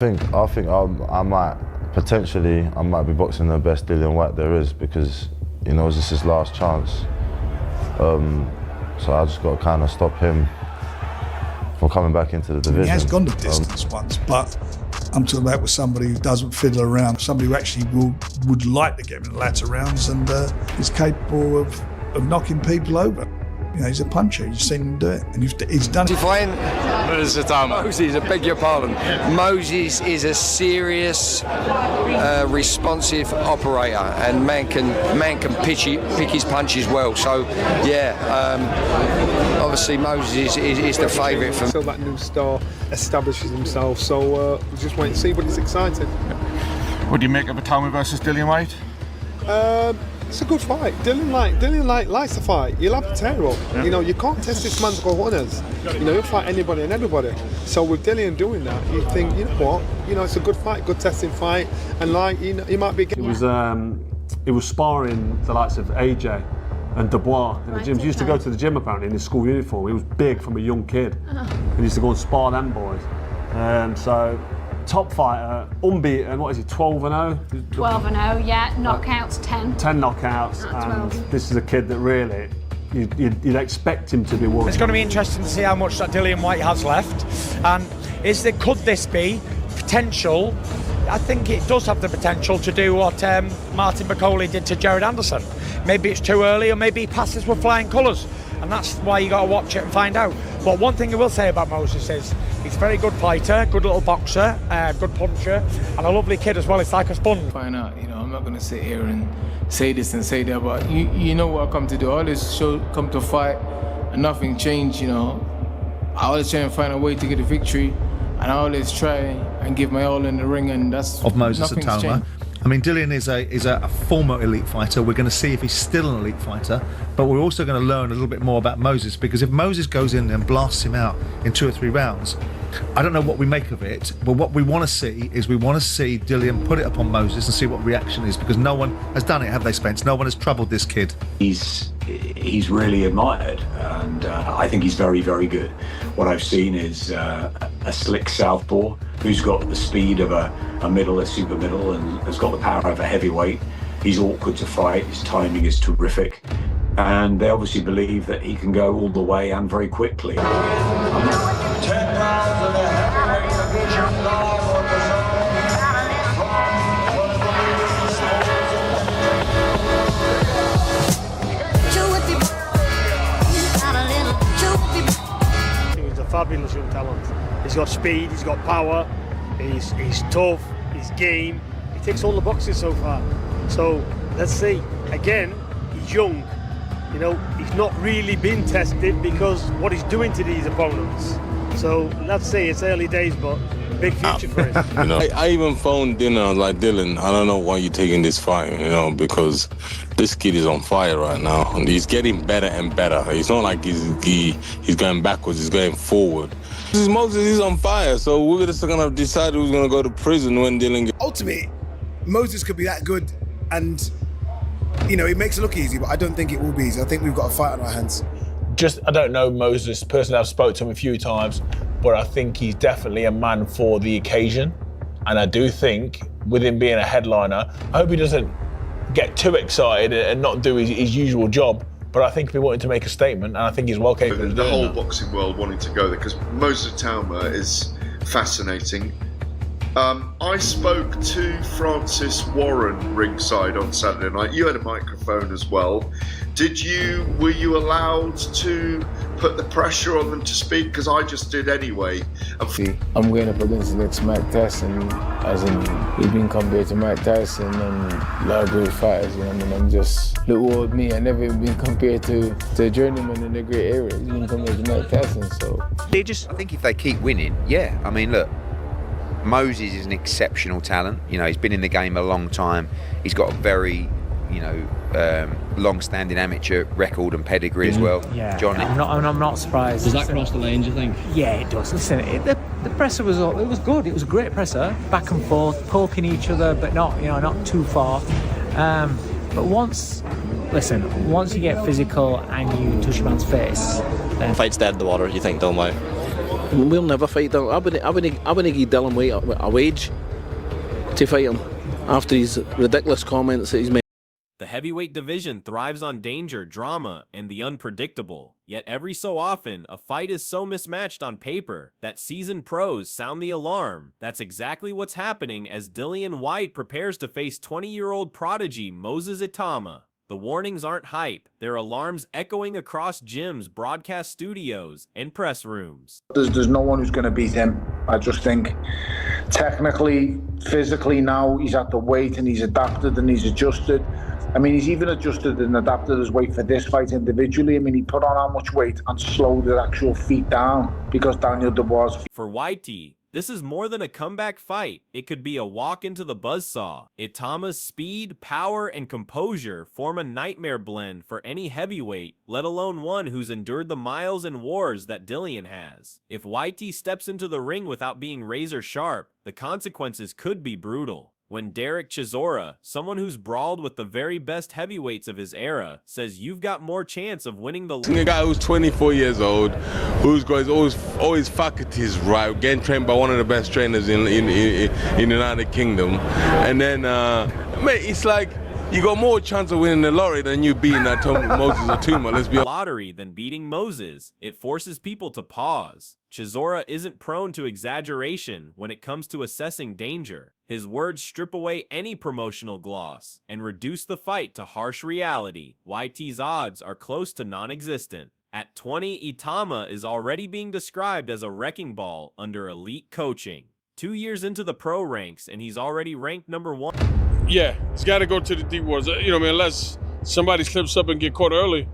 I think I might be boxing the best Dillian Whyte there is, because he knows this is his last chance. So I just got to kind of stop him from coming back into the division. He has gone the distance once, but I'm talking about with somebody who doesn't fiddle around, somebody who actually would like to get him in the latter rounds and is capable of knocking people over. You know, he's a puncher. You've seen him do it, and he's done it. Define Moses Itauma. Moses, I beg your pardon. Moses is a serious, responsive operator, and man can pick his punches well. So, yeah, obviously Moses is the favourite for me. So that new star establishes himself. So we'll just wait and see, but it's exciting. What do you make of Itauma versus Dillian Whyte? It's a good fight. Dillian Whyte likes to fight. He'll have to tear up. Yeah. You know, you can't test this man's cojones. You know, he'll fight anybody and everybody. So with Dillian doing that, you think, you know what? You know, it's a good fight, good testing fight, and like, you know, he might be. He was sparring the likes of AJ and Dubois in the gyms. He used to go to the gym apparently in his school uniform. He was big from a young kid. He used to go and spar them boys. So. Top fighter, unbeaten, what is he, 12-0? 12-0, yeah, knockouts 10. 10 knockouts, and this is a kid that really, you'd expect him to be world. It's going to be interesting to see how much that Dillian Whyte has left, and could this be potential? I think it does have the potential to do what Martin McCauley did to Jared Anderson. Maybe it's too early, or maybe he passes with flying colours, and that's why you got to watch it and find out. But one thing I will say about Moses is he's a very good fighter, good little boxer, good puncher, and a lovely kid as well. It's like a sponge. Find out, you know, I'm not going to sit here and say this and say that, but you know what I come to do. I always come to fight, and nothing changed, you know. I always try and find a way to get a victory, and I always try and give my all in the ring, and that's of Moses Itauma. Changed. I mean, Dillian is a former elite fighter. We're going to see if he's still an elite fighter, but we're also going to learn a little bit more about Moses, because if Moses goes in and blasts him out in 2 or 3 rounds, I don't know what we make of it, but what we want to see is Dillian put it upon Moses and see what reaction is, because no one has done it, have they, Spence? No one has troubled this kid. He's really admired, and I think he's very, very good. What I've seen is a slick southpaw who's got the speed of a middle, a super middle, and has got the power of a heavyweight. He's awkward to fight, his timing is terrific, and they obviously believe that he can go all the way and very quickly. 10 pounds of the heavyweight division live on the He's a fabulous young talent. He's got speed, he's got power, he's tough, he's game. He ticks all the boxes so far. So let's see. Again, he's young. You know, he's not really been tested because what he's doing to these opponents. So let's see, it's early days, but big future for him. You know, I even phoned Dylan. I was like, Dylan, I don't know why you're taking this fight, you know, because this kid is on fire right now, and he's getting better and better. It's not like he's going backwards; he's going forward. Moses is on fire, so we're just gonna decide who's gonna go to prison when Dylan gets. Ultimately, Moses could be that good, and you know, it makes it look easy, but I don't think it will be easy. I think we've got a fight on our hands. I don't know Moses personally. I've spoken to him a few times, but I think he's definitely a man for the occasion. And I do think, with him being a headliner, I hope he doesn't get too excited and not do his usual job. But I think we wanted to make a statement, and I think he's well capable of doing the whole that. Boxing world wanting to go there, because Moses Itauma is fascinating. I spoke to Francis Warren ringside on Saturday night. You had a microphone as well. Were you allowed to put the pressure on them to speak? Because I just did anyway. I'm going up against the next Mike Tyson, as in he's been compared to Mike Tyson and a lot of great fighters, you know what I mean? I'm just, look old me, I never been compared to a journeyman in the great era. He's been compared to Mike Tyson, so. I think if they keep winning, yeah. I mean, look, Moses is an exceptional talent. You know, he's been in the game a long time. He's got a very, you know, long-standing amateur record and pedigree as well. Yeah, John, I'm not surprised. Does that cross the lane, do you think? Yeah, it does. Listen, the presser was good. It was a great presser, back and forth, poking each other, but not too far. But once you get physical and you touch a man's face, then fight's dead in the water. You think, Dillian Whyte? We'll never fight Dillian. I wouldn't give Dillian Whyte a wage to fight him after his ridiculous comments that he's made. The heavyweight division thrives on danger, drama, and the unpredictable. Yet every so often, a fight is so mismatched on paper that seasoned pros sound the alarm. That's exactly what's happening as Dillian Whyte prepares to face 20-year-old prodigy Moses Itauma. The warnings aren't hype. They're alarms echoing across gyms, broadcast studios, and press rooms. There's no one who's going to beat him. I just think technically, physically now, he's at the weight and he's adapted and he's adjusted. I mean, he's even adjusted and adapted his weight for this fight individually. I mean, he put on how much weight and slowed the actual feet down because Daniel Dubois. For Whyte, this is more than a comeback fight. It could be a walk into the buzzsaw. Itauma's speed, power, and composure form a nightmare blend for any heavyweight, let alone one who's endured the miles and wars that Dillian has. If Whyte steps into the ring without being razor sharp, the consequences could be brutal. When Derek Chisora, someone who's brawled with the very best heavyweights of his era, says you've got more chance of winning the A guy who's 24 years old, who's got his always faculties right, getting trained by one of the best trainers in the United Kingdom, and then mate, it's like you got more chance of winning the lottery than you beating that Moses Itauma. Let's be honest. Lottery than beating Moses. It forces people to pause. Chisora isn't prone to exaggeration when it comes to assessing danger. His words strip away any promotional gloss and reduce the fight to harsh reality. Whyte's odds are close to non-existent. At 20, Itauma is already being described as a wrecking ball under elite coaching. 2 years into the pro ranks and he's already ranked #1. Yeah, he's got to go to the deep waters. You know, I mean, unless somebody slips up and get caught early.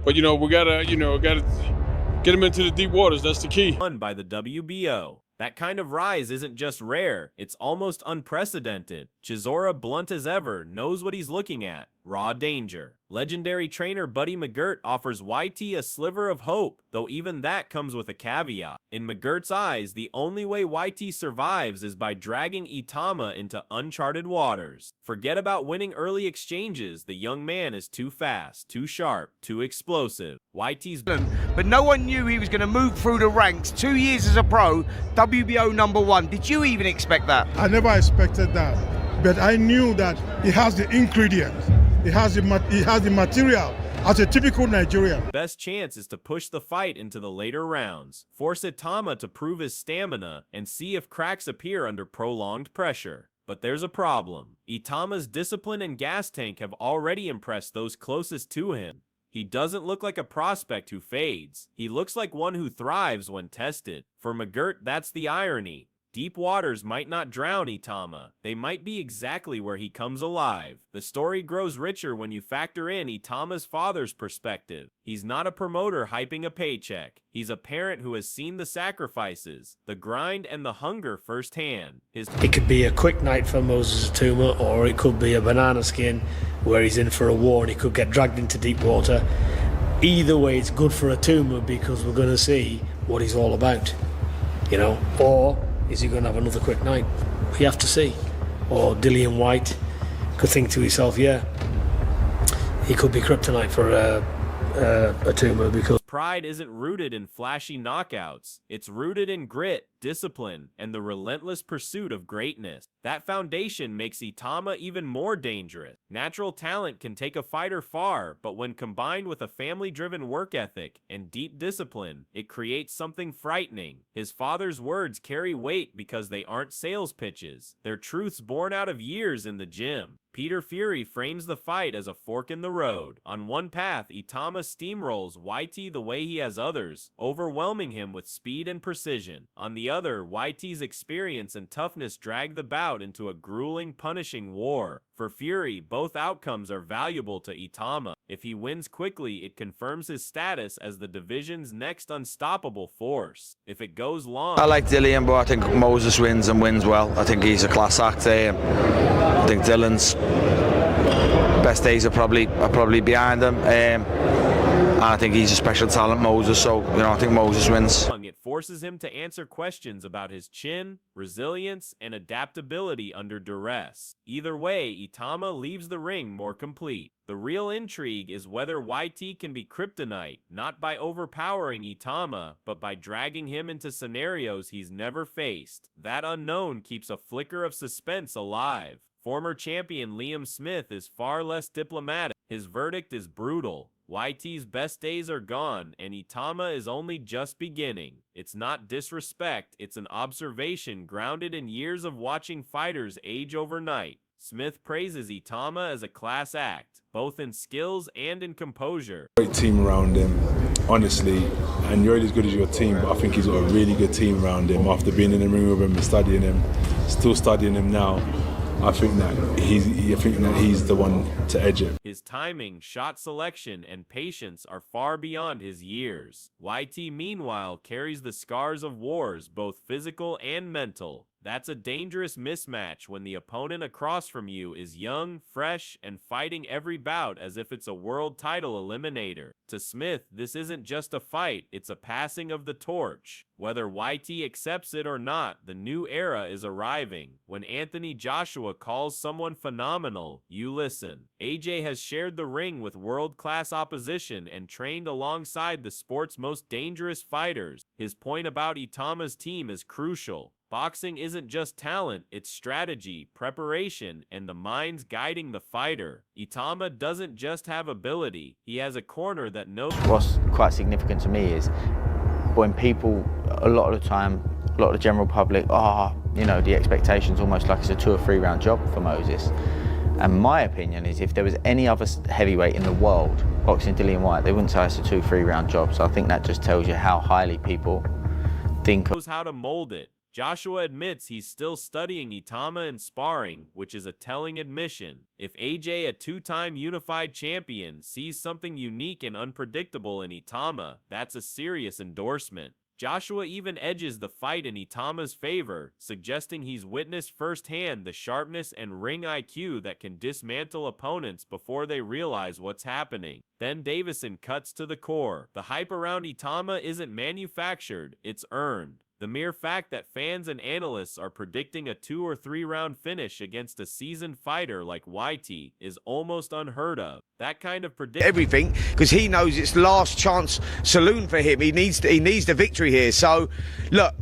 But, you know, we got to get him into the deep waters. That's the key. Won by the WBO. That kind of rise isn't just rare, it's almost unprecedented. Chisora, blunt as ever, knows what he's looking at. Raw danger. Legendary trainer Buddy McGirt offers Whyte a sliver of hope, though even that comes with a caveat. In McGirt's eyes, the only way Whyte survives is by dragging Itauma into uncharted waters. Forget about winning early exchanges. The young man is too fast, too sharp, too explosive. Whyte's... But no one knew he was going to move through the ranks. 2 years as a pro, WBO #1. Did you even expect that? I never expected that, but I knew that he has the ingredients. He has the material as a typical Nigerian. Best chance is to push the fight into the later rounds, force Itauma to prove his stamina, and see if cracks appear under prolonged pressure. But there's a problem. Itauma's discipline and gas tank have already impressed those closest to him. He doesn't look like a prospect who fades. He looks like one who thrives when tested. For McGirt, that's the irony. Deep waters might not drown Itauma. They might be exactly where he comes alive. The story grows richer when you factor in Itauma's father's perspective. He's not a promoter hyping a paycheck. He's a parent who has seen the sacrifices, the grind, and the hunger firsthand. It could be a quick night for Moses Itauma, or it could be a banana skin where he's in for a war and he could get dragged into deep water. Either way, it's good for Itauma because we're going to see what he's all about, you know, or is he going to have another quick night? We have to see. Or Dillian Whyte could think to himself, yeah, he could be kryptonite for Itauma because pride isn't rooted in flashy knockouts. It's rooted in grit, discipline, and the relentless pursuit of greatness. That foundation makes Itauma even more dangerous. Natural talent can take a fighter far, but when combined with a family-driven work ethic and deep discipline, it creates something frightening. His father's words carry weight because they aren't sales pitches. They're truths born out of years in the gym. Peter Fury frames the fight as a fork in the road. On one path, Itauma steamrolls Whyte the way he has others, overwhelming him with speed and precision. On the other, Whyte's experience and toughness drag the bout into a grueling, punishing war. For Fury, both outcomes are valuable to Itauma. If he wins quickly, it confirms his status as the division's next unstoppable force. If it goes long... I like Dillian, but I think Moses wins and wins well. I think he's a class act. I think Dillian's best days are probably behind him. And I think he's a special talent, Moses, so, you know, I think Moses wins. At forces him to answer questions about his chin, resilience, and adaptability under duress. Either way, Itauma leaves the ring more complete. The real intrigue is whether Whyte can be kryptonite, not by overpowering Itauma, but by dragging him into scenarios he's never faced. That unknown keeps a flicker of suspense alive. Former champion Liam Smith is far less diplomatic. His verdict is brutal. Whyte's best days are gone, and Itauma is only just beginning. It's not disrespect, it's an observation grounded in years of watching fighters age overnight. Smith praises Itauma as a class act, both in skills and in composure. Great team around him, honestly, and you're only as good as your team, but I think he's got a really good team around him. After being in the ring with him and studying him, still studying him now, I think that he's the one to edge it. His timing, shot selection, and patience are far beyond his years. Whyte, meanwhile, carries the scars of wars, both physical and mental. That's a dangerous mismatch when the opponent across from you is young, fresh, and fighting every bout as if it's a world title eliminator. To Smith, this isn't just a fight, it's a passing of the torch. Whether Whyte accepts it or not, the new era is arriving. When Anthony Joshua calls someone phenomenal, you listen. AJ has shared the ring with world-class opposition and trained alongside the sport's most dangerous fighters. His point about Itauma's team is crucial. Boxing isn't just talent, it's strategy, preparation, and the minds guiding the fighter. Itauma doesn't just have ability, he has a corner that knows. What's quite significant to me is when people, a lot of the time, a lot of the general public, the expectation's almost like it's a 2 or 3 round job for Moses. And my opinion is if there was any other heavyweight in the world boxing Dillian Whyte, they wouldn't say it's a 2 or 3 round job. So I think that just tells you how highly people think. Knows how to mold it. Joshua admits he's still studying Itauma and sparring, which is a telling admission. If AJ, a 2-time unified champion, sees something unique and unpredictable in Itauma, that's a serious endorsement. Joshua even edges the fight in Itauma's favor, suggesting he's witnessed firsthand the sharpness and ring IQ that can dismantle opponents before they realize what's happening. Then Davison cuts to the core. The hype around Itauma isn't manufactured, it's earned. The mere fact that fans and analysts are predicting a 2 or 3 round finish against a seasoned fighter like Whyte is almost unheard of. That kind of prediction. Everything, because he knows it's last chance saloon for him. He needs the victory here. So, look,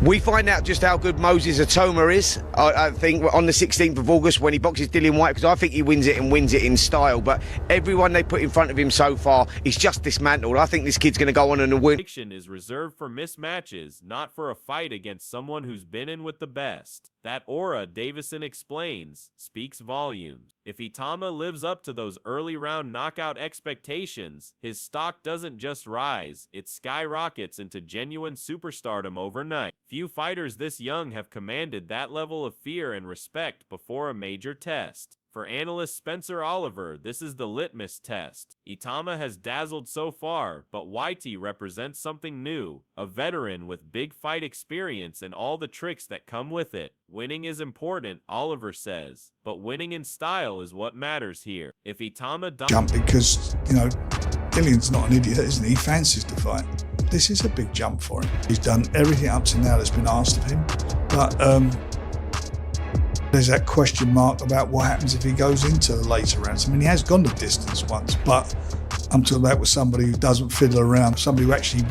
we find out just how good Moses Itauma is, I think, on the 16th of August when he boxes Dillian Whyte, because I think he wins it and wins it in style. But everyone they put in front of him so far is just dismantled. I think this kid's going to go on and win. Prediction is reserved for mismatches, not for a fight against someone who's been in with the best. That aura, Davison explains, speaks volumes. If Itauma lives up to those early round knockout expectations, his stock doesn't just rise, it skyrockets into genuine superstardom overnight. Few fighters this young have commanded that level of fear and respect before a major test. For analyst Spencer Oliver, this is the litmus test. Itauma has dazzled so far, but Whyte represents something new, a veteran with big fight experience and all the tricks that come with it. Winning is important, Oliver says, but winning in style is what matters here. If Itauma jump, because, Dillian's not an idiot, isn't he? He fancies the fight. This is a big jump for him. He's done everything up to now that's been asked of him, but there's that question mark about what happens if he goes into the later rounds. I mean, he has gone the distance once, but I'm talking about with somebody who doesn't fiddle around, somebody who actually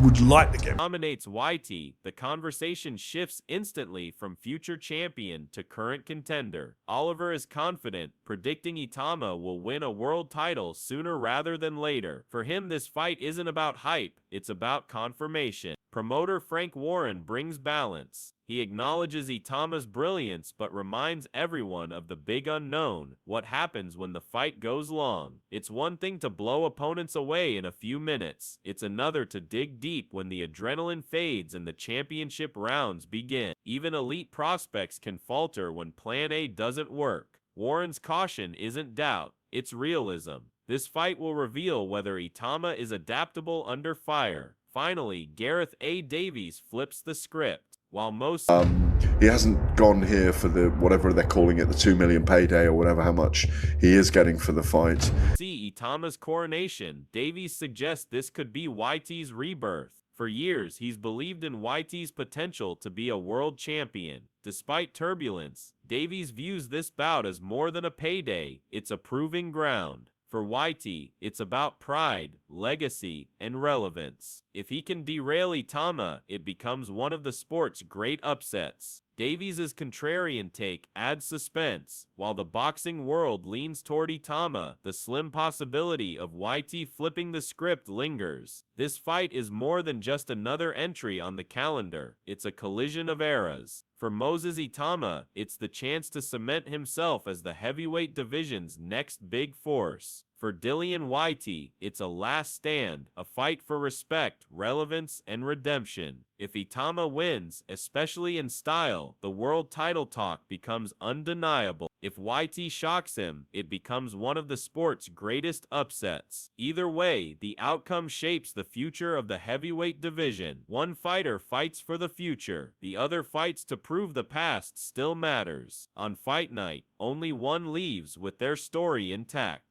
would like to get. Dominates Whyte, the conversation shifts instantly from future champion to current contender. Oliver is confident, predicting Itauma will win a world title sooner rather than later. For him, this fight isn't about hype, it's about confirmation. Promoter Frank Warren brings balance. He acknowledges Itauma's brilliance but reminds everyone of the big unknown, what happens when the fight goes long. It's one thing to blow opponents away in a few minutes. It's another to dig deep when the adrenaline fades and the championship rounds begin. Even elite prospects can falter when Plan A doesn't work. Warren's caution isn't doubt, it's realism. This fight will reveal whether Itauma is adaptable under fire. Finally, Gareth A. Davies flips the script. While most he hasn't gone here for the whatever they're calling it, the 2 million payday or whatever, how much he is getting for the fight. See Itauma's coronation, Davies suggests this could be Whyte's rebirth. For years, he's believed in Whyte's potential to be a world champion. Despite turbulence, Davies views this bout as more than a payday, it's a proving ground. For Whyte, it's about pride, legacy, and relevance. If he can derail Itauma, it becomes one of the sport's great upsets. Davies' contrarian take adds suspense. While the boxing world leans toward Itauma, the slim possibility of Whyte flipping the script lingers. This fight is more than just another entry on the calendar. It's a collision of eras. For Moses Itauma, it's the chance to cement himself as the heavyweight division's next big force. For Dillian Whyte, it's a last stand, a fight for respect, relevance, and redemption. If Itauma wins, especially in style, the world title talk becomes undeniable. If Whyte shocks him, it becomes one of the sport's greatest upsets. Either way, the outcome shapes the future of the heavyweight division. One fighter fights for the future, the other fights to prove the past still matters. On fight night, only one leaves with their story intact.